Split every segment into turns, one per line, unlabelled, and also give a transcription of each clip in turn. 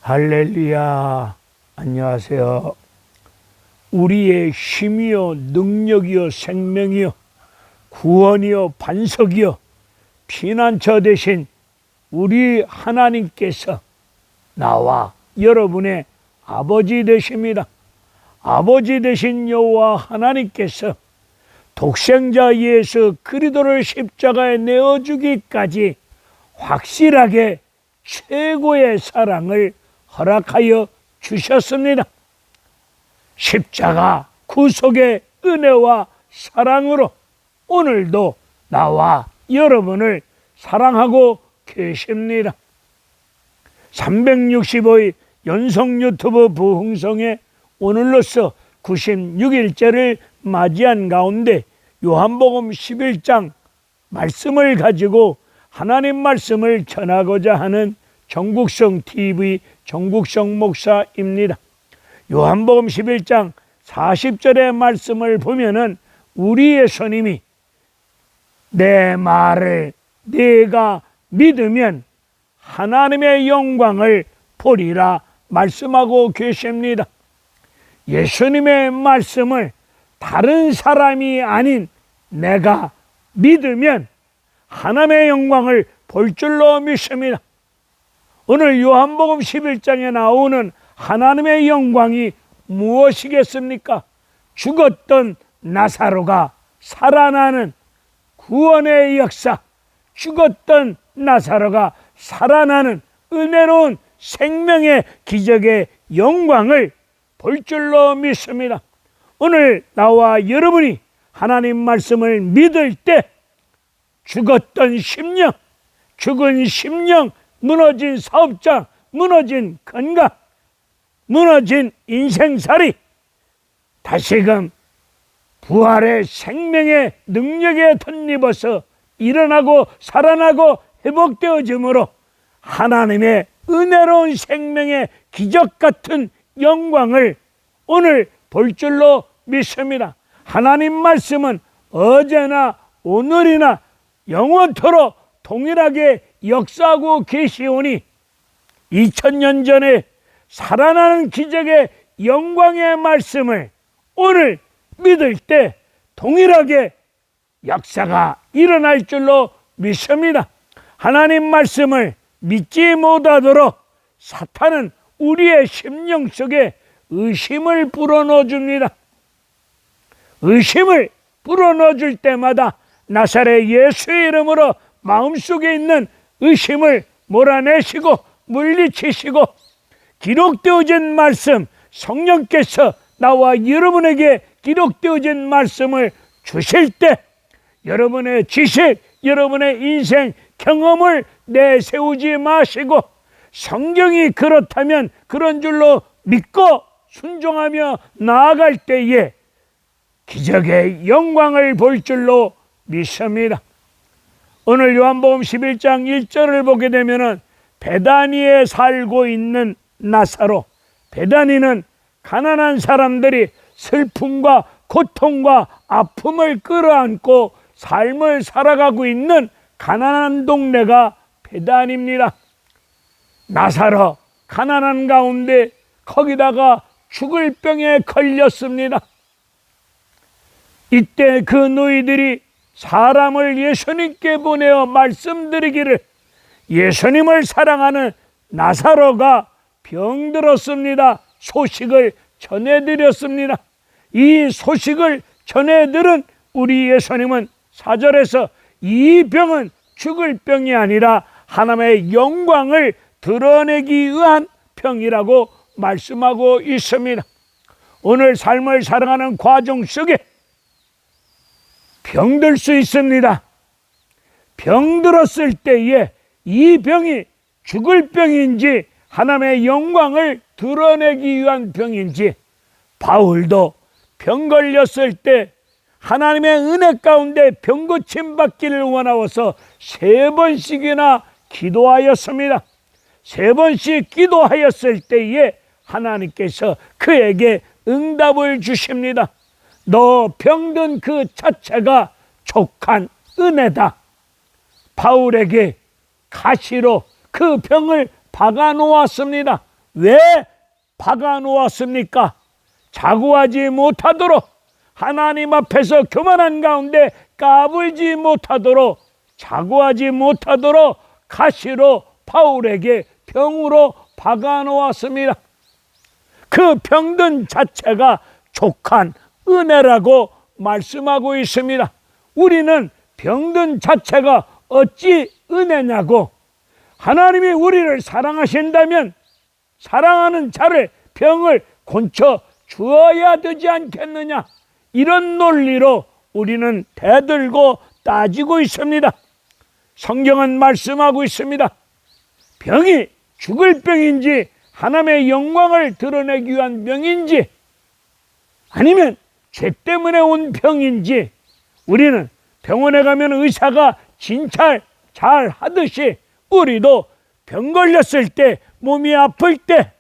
할렐루야. 안녕하세요. 우리의 힘이요 능력이요 생명이요 구원이요 반석이요 피난처 되신 우리 하나님께서 나와 여러분의 아버지 되십니다. 아버지 되신 여호와 하나님께서 독생자 예수 그리스도를 십자가에 내어주기까지 확실하게 최고의 사랑을 허락하여 주셨습니다. 십자가 구속의 은혜와 사랑으로 오늘도 나와 여러분을 사랑하고 계십니다. 365일 연속 유튜브 부흥성에 오늘로써 96일째를 맞이한 가운데 요한복음 11장 말씀을 가지고 하나님 말씀을 전하고자 하는 정국성 TV 정국성 목사입니다. 요한복음 11장 40절의 말씀을 보면은 우리 예수님이 내 말을 네가 믿으면 하나님의 영광을 보리라 말씀하고 계십니다. 예수님의 말씀을 다른 사람이 아닌 내가 믿으면 하나님의 영광을 볼 줄로 믿습니다. 오늘 요한복음 11장에 나오는 하나님의 영광이 무엇이겠습니까? 죽었던 나사로가 살아나는 구원의 역사, 죽었던 나사로가 살아나는 은혜로운 생명의 기적의 영광을 볼 줄로 믿습니다. 오늘 나와 여러분이 하나님 말씀을 믿을 때 죽었던 심령, 죽은 심령, 무너진 사업장, 무너진 건강, 무너진 인생살이 다시금 부활의 생명의 능력에 덧입어서 일어나고 살아나고 회복되어짐으로 하나님의 은혜로운 생명의 기적 같은 영광을 오늘 볼 줄로 믿습니다. 하나님 말씀은 어제나 오늘이나 영원토록 동일하게 역사하고 계시오니 2000년 전에 살아나는 기적의 영광의 말씀을 오늘 믿을 때 동일하게 역사가 일어날 줄로 믿습니다. 하나님 말씀을 믿지 못하도록 사탄은 우리의 심령 속에 의심을 불어넣어 줍니다. 의심을 불어넣어 줄 때마다 나사렛 예수의 이름으로 마음속에 있는 의심을 몰아내시고 물리치시고 기록되어진 말씀, 성령께서 나와 여러분에게 기록되어진 말씀을 주실 때 여러분의 지식, 여러분의 인생 경험을 내세우지 마시고 성경이 그렇다면 그런 줄로 믿고 순종하며 나아갈 때에 기적의 영광을 볼 줄로 믿습니다. 오늘 요한복음 11장 1절을 보게 되면은 베다니에 살고 있는 나사로, 베다니는 가난한 사람들이 슬픔과 고통과 아픔을 끌어안고 삶을 살아가고 있는 가난한 동네가 베다니입니다. 나사로 가난한 가운데 거기다가 죽을 병에 걸렸습니다. 이때 그 너희들이 사람을 예수님께 보내어 말씀드리기를 예수님을 사랑하는 나사로가 병들었습니다. 소식을 전해드렸습니다. 이 소식을 전해들은 우리 예수님은 4절에서 이 병은 죽을 병이 아니라 하나님의 영광을 드러내기 위한 병이라고 말씀하고 있습니다. 오늘 삶을 살아가는 과정 속에 병들 수 있습니다. 병들었을 때에 이 병이 죽을 병인지 하나님의 영광을 드러내기 위한 병인지 바울도 병 걸렸을 때 하나님의 은혜 가운데 병 고침 받기를 원하어서 3번씩이나 기도하였습니다. 3번씩 기도하였을 때에 하나님께서 그에게 응답을 주십니다. 너 병든 그 자체가 족한 은혜다. 바울에게 가시로 그 병을 박아 놓았습니다. 왜 박아놓았습니까? 자고하지 못하도록, 하나님 앞에서 교만한 가운데 까불지 못하도록, 자고하지 못하도록 가시로 바울에게 병으로 박아놓았습니다. 그 병든 자체가 족한 은혜라고 말씀하고 있습니다. 우리는 병든 자체가 어찌 은혜냐고, 하나님이 우리를 사랑하신다면 사랑하는 자를 병을 고쳐 주어야 되지 않겠느냐, 이런 논리로 우리는 대들고 따지고 있습니다. 성경은 말씀하고 있습니다. 병이 죽을 병인지 하나님의 영광을 드러내기 위한 병인지 아니면 죄 때문에 온 병인지, 우리는 병원에 가면 의사가 진찰 잘 하듯이 우리도 병 걸렸을 때, 몸이 아플 때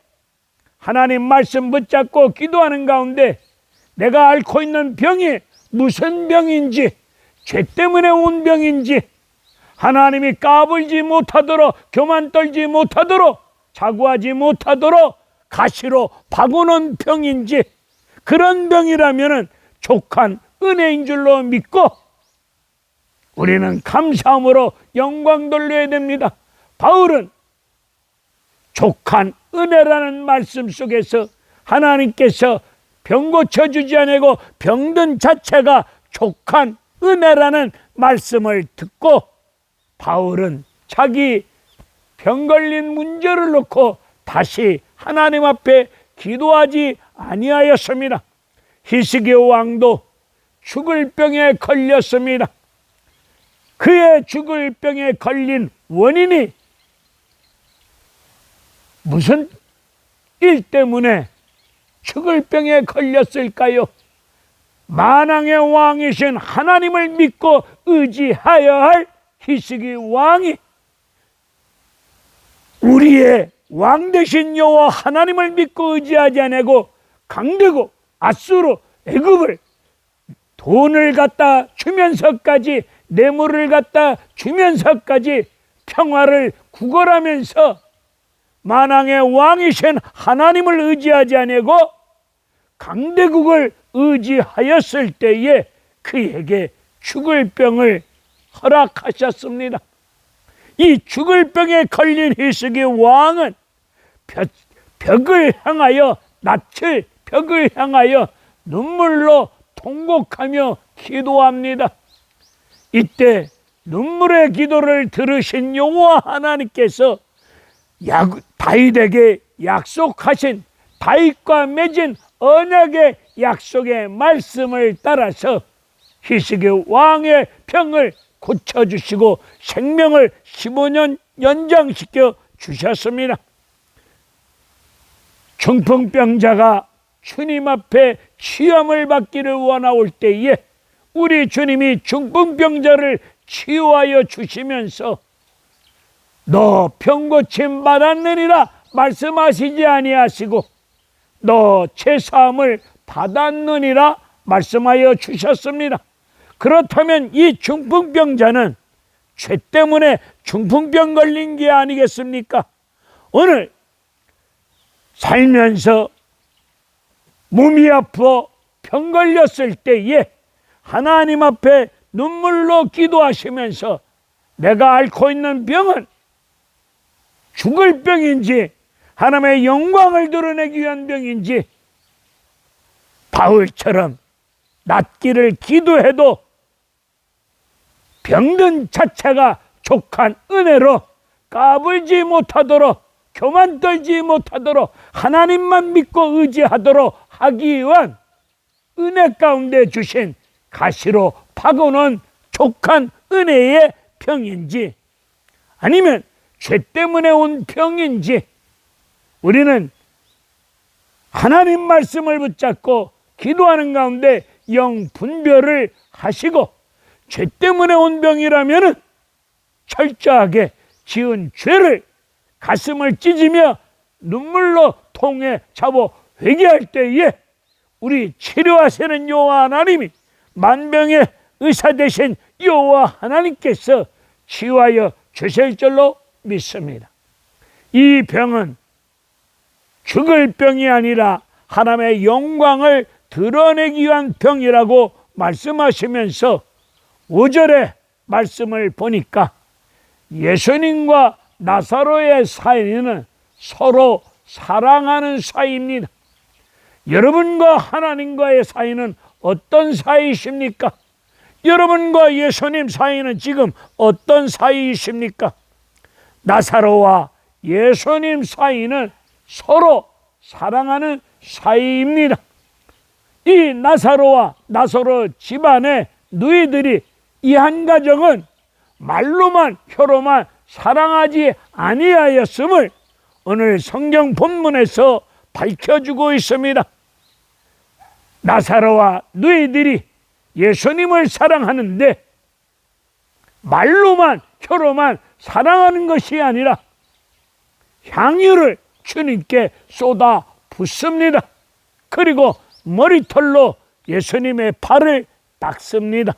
하나님 말씀 붙잡고 기도하는 가운데 내가 앓고 있는 병이 무슨 병인지, 죄 때문에 온 병인지, 하나님이 까불지 못하도록, 교만 떨지 못하도록, 자고하지 못하도록 가시로 박아놓은 병인지, 그런 병이라면 족한 은혜인 줄로 믿고 우리는 감사함으로 영광 돌려야 됩니다. 바울은 족한 은혜라는 말씀 속에서 하나님께서 병 고쳐주지 않고 병든 자체가 족한 은혜라는 말씀을 듣고 바울은 자기 병 걸린 문제를 놓고 다시 하나님 앞에 기도하지 아니하였습니다. 히스기야 왕도 죽을 병에 걸렸습니다. 그의 죽을 병에 걸린 원인이 무슨 일 때문에 죽을 병에 걸렸을까요? 만왕의 왕이신 하나님을 믿고 의지하여야 할 히스기야 왕이 우리의 왕 되신 여호와 하나님을 믿고 의지하지 않고 강대국 아수르 애굽을 돈을 갖다 주면서까지, 뇌물을 갖다 주면서까지 평화를 구걸하면서 만왕의 왕이신 하나님을 의지하지 않고 강대국을 의지하였을 때에 그에게 죽을 병을 허락하셨습니다. 이 죽을 병에 걸린 히스기야 왕은 벽을 향하여, 낯을 벽을 향하여 눈물로 통곡하며 기도합니다. 이때 눈물의 기도를 들으신 여호와 하나님께서 다윗에게 약속하신, 다윗과 맺은 언약의 약속의 말씀을 따라서 히스기야 왕의 병을 고쳐주시고 생명을 15년 연장시켜 주셨습니다. 중풍병자가 주님 앞에 치유함을 받기를 원하올 때에 우리 주님이 중풍병자를 치유하여 주시면서 너 병 고침 받았느니라 말씀하시지 아니하시고 너 죄사함을 받았느니라 말씀하여 주셨습니다. 그렇다면 이 중풍병자는 죄 때문에 중풍병 걸린 게 아니겠습니까? 오늘 살면서 몸이 아파 병 걸렸을 때에 하나님 앞에 눈물로 기도하시면서 내가 앓고 있는 병은 죽을 병인지 하나님의 영광을 드러내기 위한 병인지, 바울처럼 낫기를 기도해도 병든 자체가 족한 은혜로 까불지 못하도록, 교만 떨지 못하도록, 하나님만 믿고 의지하도록 하기 위한 은혜 가운데 주신 가시로 박아놓은 족한 은혜의 병인지 아니면 죄 때문에 온 병인지, 우리는 하나님 말씀을 붙잡고 기도하는 가운데 영 분별을 하시고, 죄 때문에 온 병이라면 철저하게 지은 죄를 가슴을 찢으며 눈물로 통해 잡아 회개할 때에 우리 치료하시는 여호와 하나님이, 만병의 의사 되신 여호와 하나님께서 치유하여 주실 줄로 믿습니다. 이 병은 죽을 병이 아니라 하나님의 영광을 드러내기 위한 병이라고 말씀하시면서 5절의 말씀을 보니까 예수님과 나사로의 사이는 서로 사랑하는 사이입니다. 여러분과 하나님과의 사이는 어떤 사이이십니까? 여러분과 예수님 사이는 지금 어떤 사이이십니까? 나사로와 예수님 사이는 서로 사랑하는 사이입니다. 이 나사로와 나사로 집안의 누이들이 이 한 가정은 말로만 혀로만 사랑하지 아니하였음을 오늘 성경 본문에서 밝혀주고 있습니다. 나사로와 누이들이 예수님을 사랑하는데 말로만 혀로만 사랑하는 것이 아니라 향유를 주님께 쏟아 붓습니다. 그리고 머리털로 예수님의 발을 닦습니다.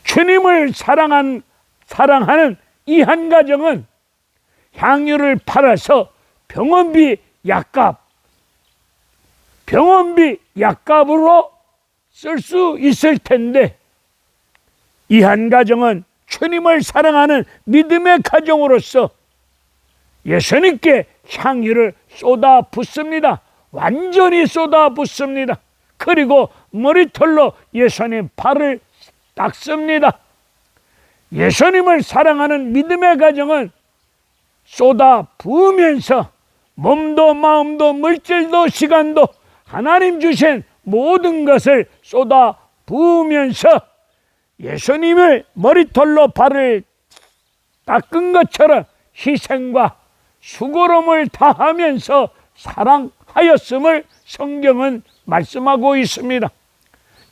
주님을 사랑하는 이 한 가정은 향유를 팔아서 병원비 약값으로 쓸 수 있을 텐데 이 한 가정은 주님을 사랑하는 믿음의 가정으로서 예수님께 향유를 쏟아 붓습니다. 완전히 쏟아 붓습니다. 그리고 머리털로 예수님 발을 닦습니다. 예수님을 사랑하는 믿음의 가정은 쏟아 부으면서 몸도 마음도 물질도 시간도 하나님 주신 모든 것을 쏟아 부으면서 예수님을 머리털로 발을 닦은 것처럼 희생과 수고로움을 다하면서 사랑하였음을 성경은 말씀하고 있습니다.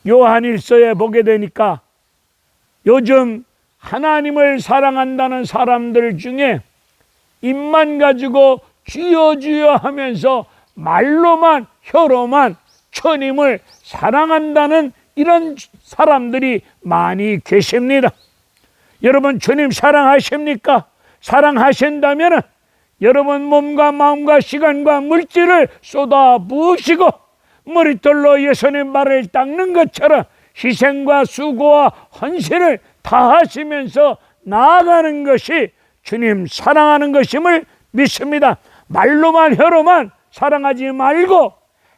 요한일서에 보게 되니까 요즘 하나님을 사랑한다는 사람들 중에 입만 가지고 주여 주여 하면서 말로만 혀로만 주님을 사랑한다는 이런 사람들이 많이 계십니다. 여러분 주님 사랑하십니까? 사랑하신다면 여러분 몸과 마음과 시간과 물질을 쏟아 부으시고 머리털로 예수님 발을 닦는 것처럼 희생과 수고와 헌신을 다하시면서 나아가는 것이 주님 사랑하는 것임을 믿습니다. 말로만 혀로만 사랑하지 말고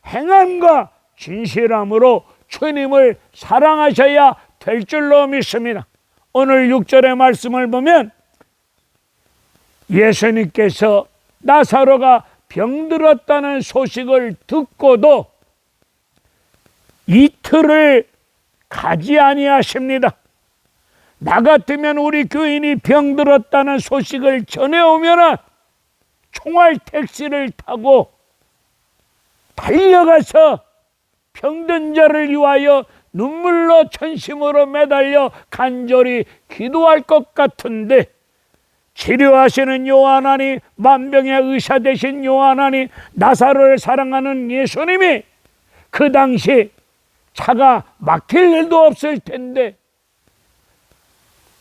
행함과 진실함으로 주님을 사랑하셔야 될 줄로 믿습니다. 오늘 6절의 말씀을 보면 예수님께서 나사로가 병들었다는 소식을 듣고도 이틀을 가지 아니하십니다. 나 같으면 우리 교인이 병들었다는 소식을 전해오면 총알 택시를 타고 달려가서 병든 자를 위하여 눈물로 전심으로 매달려 간절히 기도할 것 같은데 치료하시는 요하나니 만병의 의사 되신 요하나니 나사로를 사랑하는 예수님이 그 당시 차가 막힐 일도 없을 텐데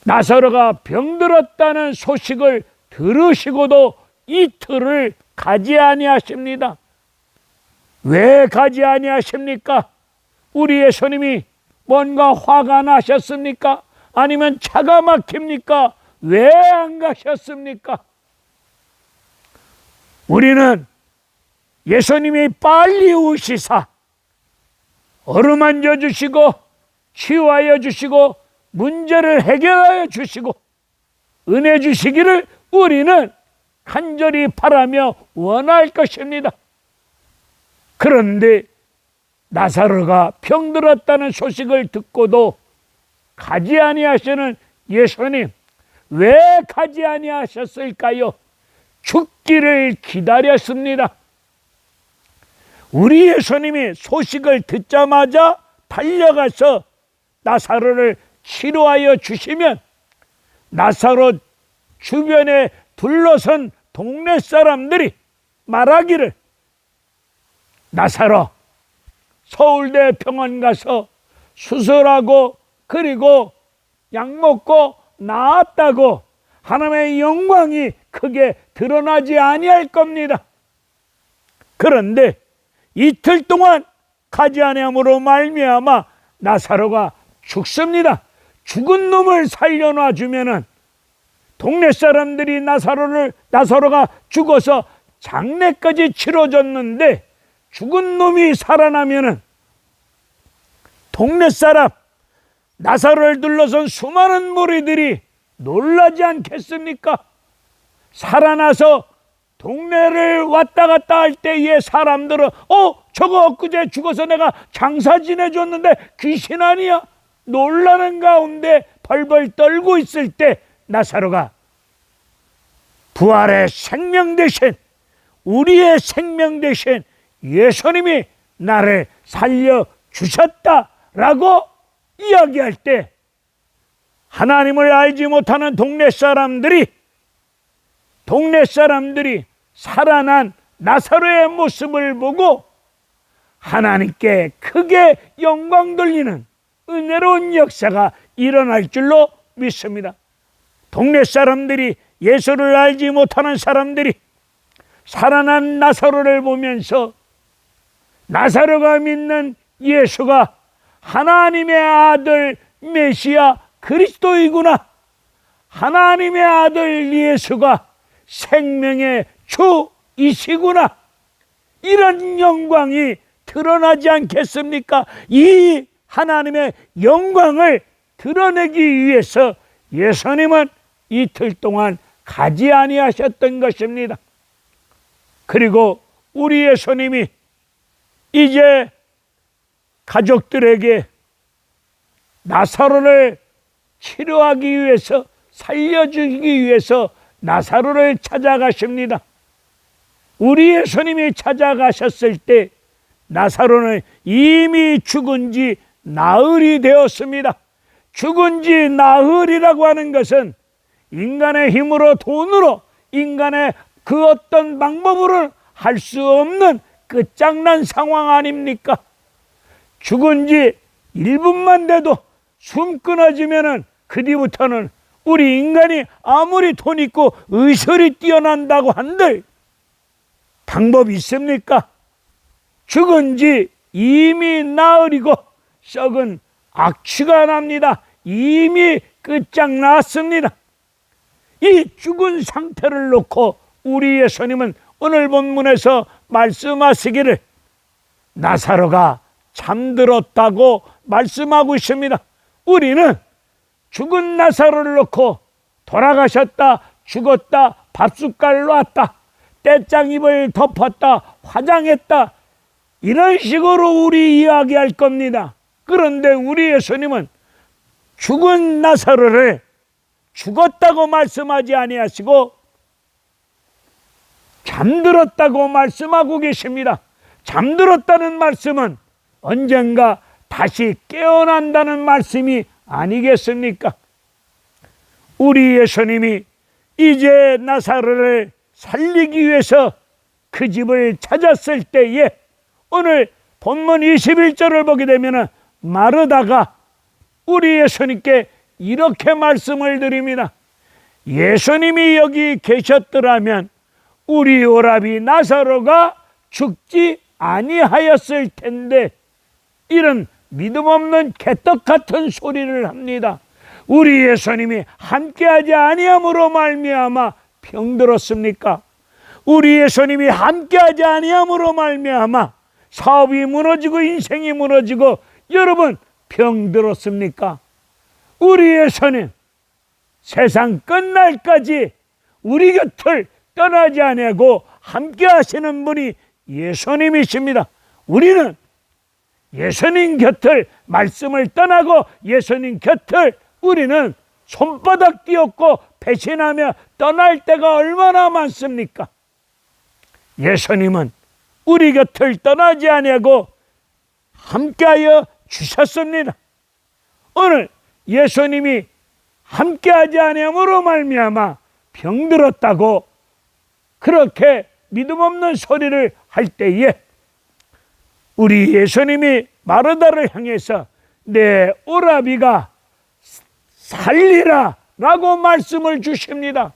나사로가 병들었다는 소식을 들으시고도 이틀을 가지 아니하십니다. 왜 가지 아니하십니까? 우리 예수님이 뭔가 화가 나셨습니까? 아니면 차가 막힙니까? 왜 안 가셨습니까? 우리는 예수님이 빨리 오시사 어루만져 주시고 치유하여 주시고 문제를 해결하여 주시고 은혜 주시기를 우리는 간절히 바라며 원할 것입니다. 그런데 나사로가 병들었다는 소식을 듣고도 가지 아니하시는 예수님, 왜 가지 아니하셨을까요? 죽기를 기다렸습니다. 우리 예수님이 소식을 듣자마자 달려가서 나사로를 치료하여 주시면 나사로 주변에 둘러선 동네 사람들이 말하기를 나사로 서울대 병원 가서 수술하고 그리고 약 먹고 나았다고 하나님의 영광이 크게 드러나지 아니할 겁니다. 그런데 이틀 동안 가지 아니함으로 말미암아 나사로가 죽습니다. 죽은 놈을 살려놔 주면은 동네 사람들이 나사로가 죽어서 장례까지 치러졌는데 죽은 놈이 살아나면은 동네 사람 나사로를 둘러선 수많은 무리들이 놀라지 않겠습니까? 살아나서 동네를 왔다 갔다 할 때에 사람들은 저거 엊그제 죽어서 내가 장사 지내줬는데 귀신 아니야? 놀라는 가운데 벌벌 떨고 있을 때 나사로가 부활의 생명 대신, 우리의 생명 대신 예수님이 나를 살려주셨다라고 이야기할 때 하나님을 알지 못하는 동네 사람들이 살아난 나사로의 모습을 보고 하나님께 크게 영광 돌리는 은혜로운 역사가 일어날 줄로 믿습니다. 동네 사람들이, 예수를 알지 못하는 사람들이 살아난 나사로를 보면서 나사로가 믿는 예수가 하나님의 아들 메시아 그리스도이구나, 하나님의 아들 예수가 생명의 주이시구나, 이런 영광이 드러나지 않겠습니까? 이 하나님의 영광을 드러내기 위해서 예수님은 이틀 동안 가지 아니하셨던 것입니다. 그리고 우리 예수님이 이제 가족들에게 나사로를 치료하기 위해서, 살려주기 위해서 나사로를 찾아가십니다. 우리 예수님이 찾아가셨을 때 나사로는 이미 죽은 지 나흘이 되었습니다. 죽은 지 나흘이라고 하는 것은 인간의 힘으로, 돈으로, 인간의 그 어떤 방법으로 할 수 없는 끝장난 상황 아닙니까? 죽은 지 1분만 돼도 숨 끊어지면은 그 뒤부터는 우리 인간이 아무리 돈 있고 의술이 뛰어난다고 한들 방법이 있습니까? 죽은 지 이미 나흘이고 썩은 악취가 납니다. 이미 끝장났습니다. 이 죽은 상태를 놓고 우리 예수님은 오늘 본문에서 말씀하시기를 나사로가 잠들었다고 말씀하고 있습니다. 우리는 죽은 나사로를 놓고 돌아가셨다, 죽었다, 밥숟갈 놨다, 떼장잎을 덮었다, 화장했다, 이런 식으로 우리 이야기할 겁니다. 그런데 우리 예수님은 죽은 나사로를 죽었다고 말씀하지 아니하시고 잠들었다고 말씀하고 계십니다. 잠들었다는 말씀은 언젠가 다시 깨어난다는 말씀이 아니겠습니까? 우리 예수님이 이제 나사로를 살리기 위해서 그 집을 찾았을 때에 오늘 본문 21절을 보게 되면 마르다가 우리 예수님께 이렇게 말씀을 드립니다. 예수님이 여기 계셨더라면 우리 오라비 나사로가 죽지 아니하였을 텐데, 이런 믿음 없는 개떡 같은 소리를 합니다. 우리 예수님이 함께하지 아니함으로 말미암아 병들었습니까? 우리 예수님이 함께하지 아니함으로 말미암아 사업이 무너지고 인생이 무너지고 여러분 병들었습니까? 우리 예수님 세상 끝날까지 우리 곁을 떠나지 아니하고 함께 하시는 분이 예수님이십니다. 우리는 예수님 곁을, 말씀을 떠나고 예수님 곁을 우리는 손바닥 띄었고 배신하며 떠날 때가 얼마나 많습니까? 예수님은 우리 곁을 떠나지 아니하고 함께하여 주셨습니다. 오늘 예수님이 함께하지 아니함으로 말미암아 병들었다고 그렇게 믿음 없는 소리를 할 때에 우리 예수님이 마르다를 향해서 내 오라비가 살리라 라고 말씀을 주십니다.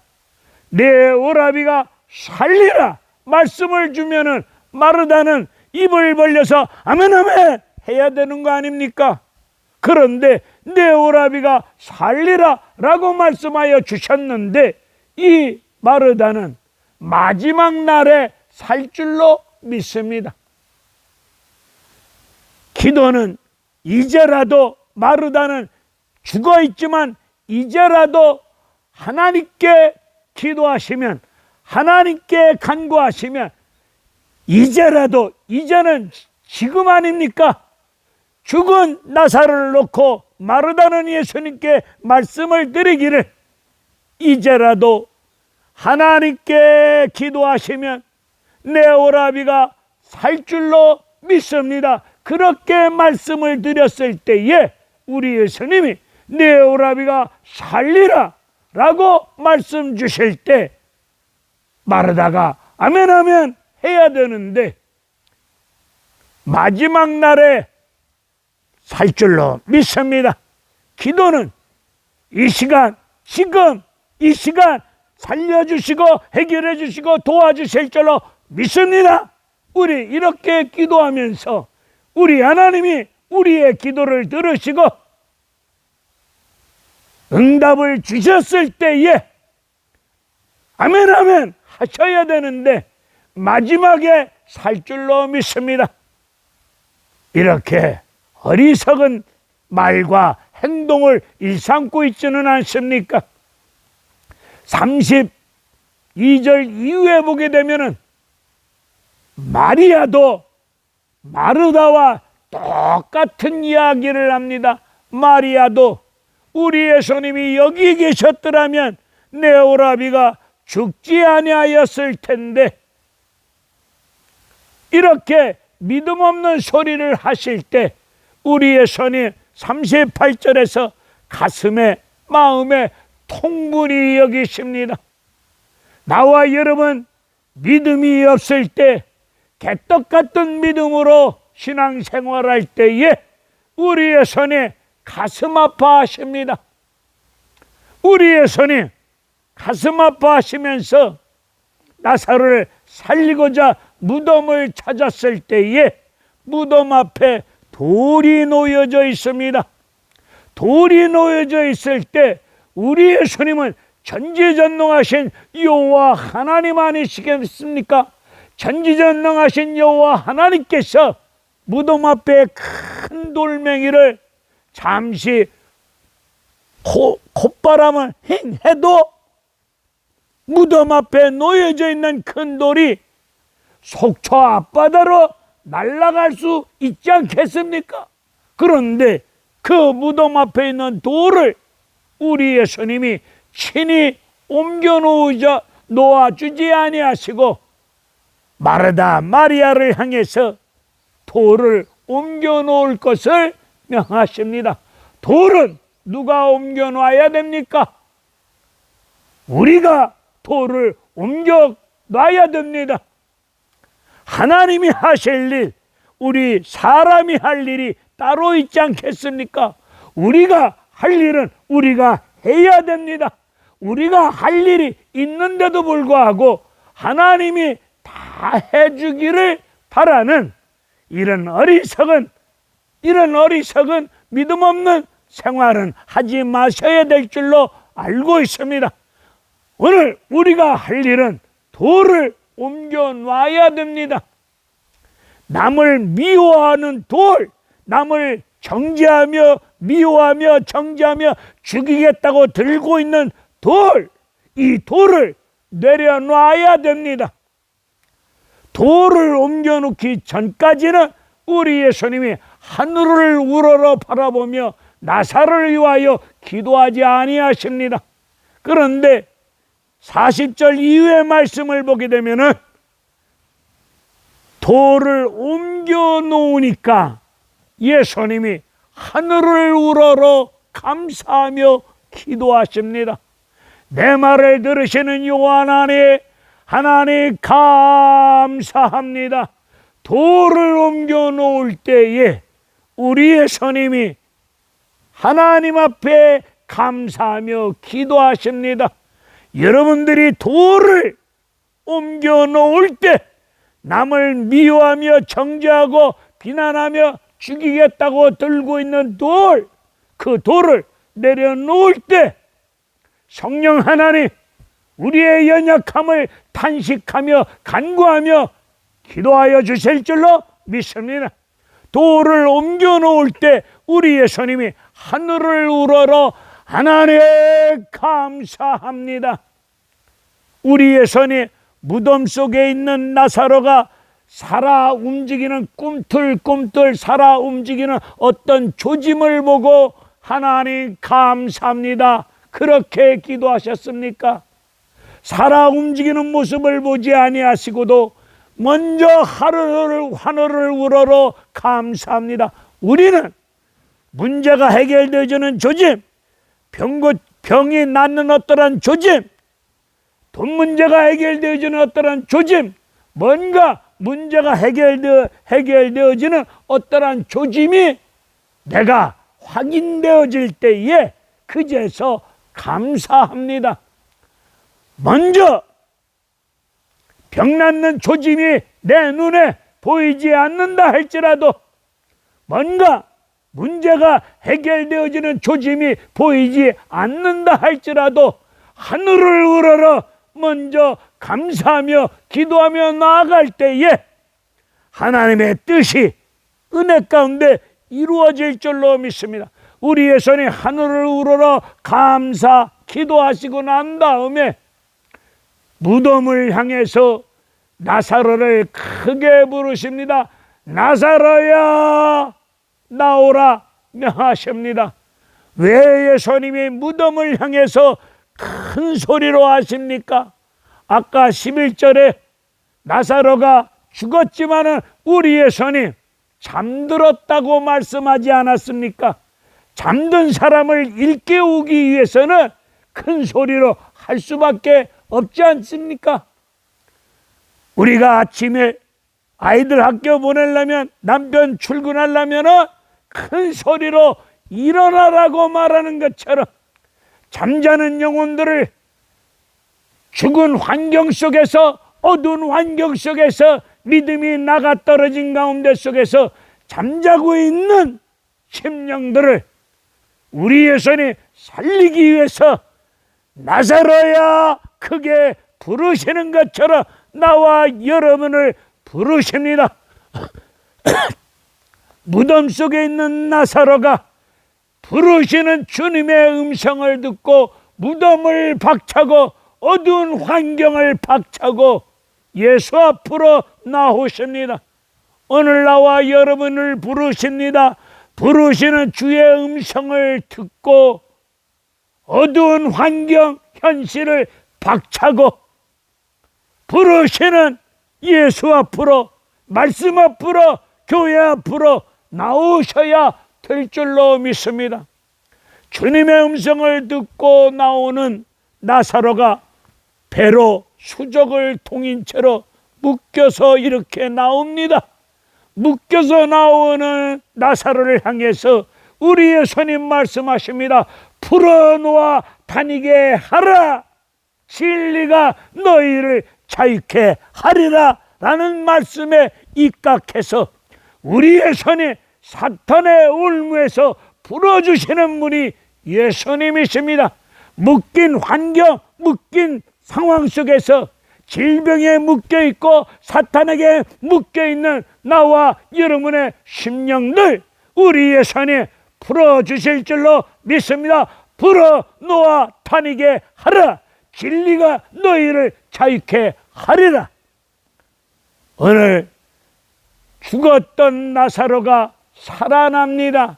내 오라비가 살리라 말씀을 주면은 마르다는 입을 벌려서 아멘 아멘 해야 되는 거 아닙니까? 그런데 내 오라비가 살리라 라고 말씀하여 주셨는데 이 마르다는 마지막 날에 살 줄로 믿습니다. 기도는 이제라도 마르다는 죽어 있지만 이제라도 하나님께 기도하시면 하나님께 간구하시면 이제라도 이제는 지금 아닙니까? 죽은 나사로를 놓고 마르다는 예수님께 말씀을 드리기를 이제라도 하나님께 기도하시면 내 오라비가 살 줄로 믿습니다. 그렇게 말씀을 드렸을 때에 우리 예수님이 내 오라비가 살리라 라고 말씀 주실 때 마르다가 아멘 아멘 해야 되는데 마지막 날에 살 줄로 믿습니다. 기도는 이 시간 지금 이 시간 살려주시고 해결해 주시고 도와주실 줄로 믿습니다. 우리 이렇게 기도하면서 우리 하나님이 우리의 기도를 들으시고 응답을 주셨을 때에 아멘 아멘 하셔야 되는데 마지막에 살 줄로 믿습니다. 이렇게 어리석은 말과 행동을 일삼고 있지는 않습니까? 32절 이후에 보게 되면은 마리아도 마르다와 똑같은 이야기를 합니다. 마리아도 우리 예수님이 여기 계셨더라면 내 오라비가 죽지 아니하였을 텐데 이렇게 믿음 없는 소리를 하실 때 우리 예수님 38절에서 가슴에 마음에 통분히 여기십니다. 나와 여러분 믿음이 없을 때 개떡 같은 믿음으로 신앙생활할 때에 우리 예수님 가슴 아파하십니다. 우리 예수님 가슴 아파하시면서 나사로를 살리고자 무덤을 찾았을 때에 무덤 앞에 돌이 놓여져 있습니다. 돌이 놓여져 있을 때 우리 예수님은 전지전능하신 여호와 하나님 아니시겠습니까? 전지전능하신 여호와 하나님께서 무덤 앞에 큰 돌멩이를 잠시 콧바람을 해도 무덤 앞에 놓여져 있는 큰 돌이 속초 앞바다로 날아갈 수 있지 않겠습니까? 그런데 그 무덤 앞에 있는 돌을 우리 예수님이 친히 옮겨 놓아주지 아니하시고 마르다 마리아를 향해서 돌을 옮겨 놓을 것을 명하십니다. 돌은 누가 옮겨 놔야 됩니까? 우리가 돌을 옮겨 놔야 됩니다. 하나님이 하실 일, 우리 사람이 할 일이 따로 있지 않겠습니까? 우리가 할 일은 우리가 해야 됩니다. 우리가 할 일이 있는데도 불구하고 하나님이 다 해주기를 바라는 이런 어리석은 믿음 없는 생활은 하지 마셔야 될 줄로 알고 있습니다. 오늘 우리가 할 일은 돌을 옮겨 놔야 됩니다. 남을 미워하는 돌, 남을 정죄하며 미워하며 정죄하며 죽이겠다고 들고 있는 돌, 이 돌을 내려놔야 됩니다. 돌을 옮겨놓기 전까지는 우리 예수님이 하늘을 우러러 바라보며 나사로를 위하여 기도하지 아니하십니다. 그런데 40절 이후의 말씀을 보게 되면은 돌을 옮겨 놓으니까 예수님이 하늘을 우러러 감사하며 기도하십니다. 내 말을 들으시는 여호와 하나님 감사합니다. 돌을 옮겨 놓을 때에 우리 예수님이 하나님 앞에 감사하며 기도하십니다. 여러분들이 돌을 옮겨 놓을 때 남을 미워하며 정죄하고 비난하며 죽이겠다고 들고 있는 돌, 그 돌을 내려놓을 때 성령 하나님 우리의 연약함을 탄식하며 간구하며 기도하여 주실 줄로 믿습니다. 돌을 옮겨 놓을 때 우리의 손님이 하늘을 우러러 하나님 감사합니다. 우리의 손이 무덤 속에 있는 나사로가 살아 움직이는 꿈틀꿈틀 살아 움직이는 어떤 조짐을 보고 하나님 감사합니다. 그렇게 기도하셨습니까? 살아 움직이는 모습을 보지 아니하시고도 먼저 하늘을 우러러 감사합니다. 우리는 문제가 해결되어지는 조짐, 병이 낫는 어떠한 조짐, 돈 문제가 해결되어지는 어떠한 조짐, 뭔가 문제가 해결되어지는 어떠한 조짐이 내가 확인되어질 때에 그제서 감사합니다. 먼저 병 낫는 조짐이 내 눈에 보이지 않는다 할지라도 뭔가 문제가 해결되어지는 조짐이 보이지 않는다 할지라도 하늘을 우러러 먼저 감사하며 기도하며 나아갈 때에 하나님의 뜻이 은혜 가운데 이루어질 줄로 믿습니다. 우리의 손이 하늘을 우러러 감사 기도하시고 난 다음에 무덤을 향해서 나사로를 크게 부르십니다. 나사로야 나오라 명하십니다. 왜 예수님이 무덤을 향해서 큰 소리로 하십니까? 아까 11절에 나사로가 죽었지만은 우리의 손이 잠들었다고 말씀하지 않았습니까? 잠든 사람을 일깨우기 위해서는 큰 소리로 할 수밖에 없지 않습니까? 우리가 아침에 아이들 학교 보내려면 남편 출근하려면 큰 소리로 일어나라고 말하는 것처럼 잠자는 영혼들을 죽은 환경 속에서 어두운 환경 속에서 믿음이 나가 떨어진 가운데 속에서 잠자고 있는 심령들을 우리의 손이 살리기 위해서 나사로야 크게 부르시는 것처럼 나와 여러분을 부르십니다. 무덤 속에 있는 나사로가 부르시는 주님의 음성을 듣고 무덤을 박차고 어두운 환경을 박차고 예수 앞으로 나오십니다. 오늘 나와 여러분을 부르십니다. 부르시는 주의 음성을 듣고 어두운 환경 현실을 박차고 부르시는 예수 앞으로 말씀 앞으로 교회 앞으로 나오셔야 될 줄로 믿습니다. 주님의 음성을 듣고 나오는 나사로가 배로 수족을 통인 채로 묶여서 이렇게 나옵니다. 묶여서 나오는 나사로를 향해서 우리의 손님 말씀하십니다. 풀어놓아 다니게 하라. 진리가 너희를 자유케 하리라 라는 말씀에 입각해서 우리의 손이 사탄의 올무에서 풀어주시는 분이 예수님이십니다. 묶인 환경, 묶인 상황 속에서 질병에 묶여있고 사탄에게 묶여있는 나와 여러분의 심령들 우리의 손이 풀어주실 줄로 믿습니다. 풀어놓아 다니게 하라. 진리가 너희를 자유케 하리라. 오늘 죽었던 나사로가 살아납니다.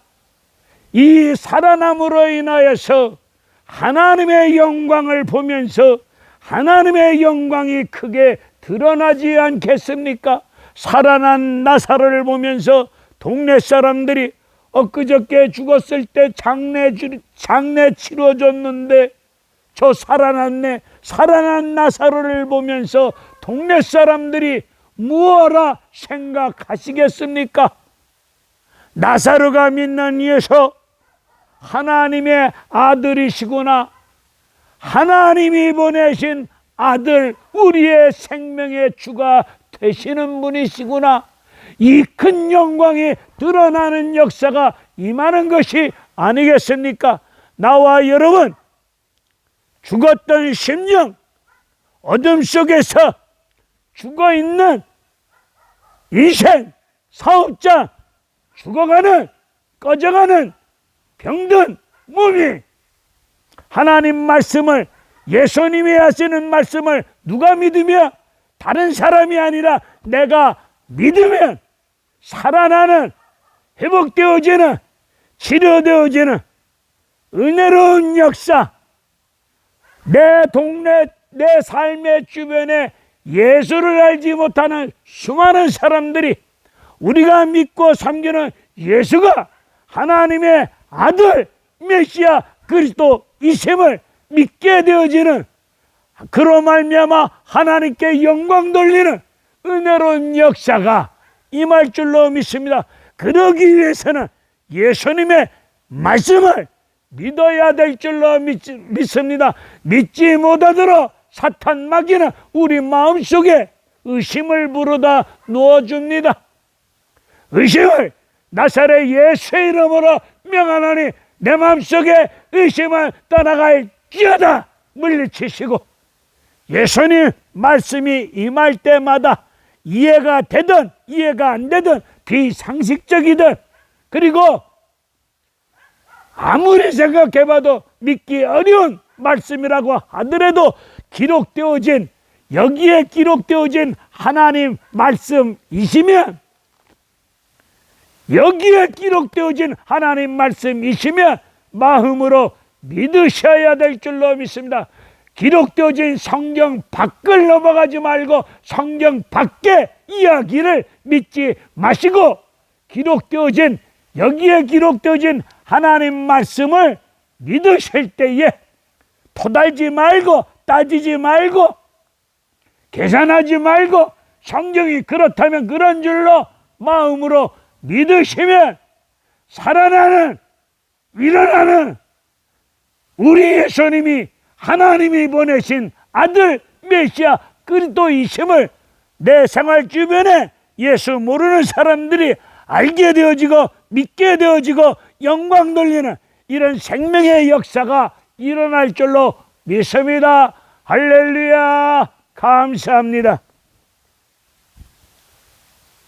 이 살아남으로 인하여서 하나님의 영광을 보면서 하나님의 영광이 크게 드러나지 않겠습니까? 살아난 나사로를 보면서 동네 사람들이 엊그저께 죽었을 때 장례 치러줬는데 저 살아났네. 살아난 나사로를 보면서 동네 사람들이 무엇라 생각하시겠습니까? 나사로가 믿는 예수 하나님의 아들이시구나. 하나님이 보내신 아들 우리의 생명의 주가 되시는 분이시구나. 이 큰 영광이 드러나는 역사가 임하는 것이 아니겠습니까? 나와 여러분, 죽었던 심령, 어둠 속에서 죽어있는 인생, 사업자, 죽어가는, 꺼져가는 병든 몸이 하나님 말씀을, 예수님이 하시는 말씀을 누가 믿으며 다른 사람이 아니라 내가 믿으면 살아나는, 회복되어지는, 치료되어지는 은혜로운 역사, 내 동네, 내 삶의 주변에 예수를 알지 못하는 수많은 사람들이 우리가 믿고 섬기는 예수가 하나님의 아들 메시아 그리스도이심을 믿게 되어지는, 그로 말미암아 하나님께 영광 돌리는 은혜로운 역사가 임할 줄로 믿습니다. 그러기 위해서는 예수님의 말씀을 믿어야 될 줄로 믿습니다. 믿지 못하도록 사탄 마귀는 우리 마음속에 의심을 부르다 놓아줍니다. 의심을 나사렛 예수의 이름으로 명하노니 내 마음속에 의심을 떠나갈지어다 물리치시고, 예수님 말씀이 임할 때마다 이해가 되든 이해가 안 되든 비상식적이든, 그리고 아무리 생각해봐도 믿기 어려운 말씀이라고 하더라도 기록되어진, 여기에 기록되어진 하나님 말씀이시면, 여기에 기록되어진 하나님 말씀이시면 마음으로 믿으셔야 될 줄로 믿습니다. 기록되어진 성경 밖을 넘어가지 말고 성경 밖의 이야기를 믿지 마시고, 기록되어진, 여기에 기록되어진 하나님 말씀을 믿으실 때에 토달지 말고 따지지 말고 계산하지 말고 성경이 그렇다면 그런 줄로 마음으로 믿으시면 살아나는, 일어나는 우리 예수님이 하나님이 보내신 아들 메시아 그리스도이심을 내 생활 주변에 예수 모르는 사람들이 알게 되어지고 믿게 되어지고 영광 돌리는 이런 생명의 역사가 일어날 줄로 믿습니다. 할렐루야, 감사합니다.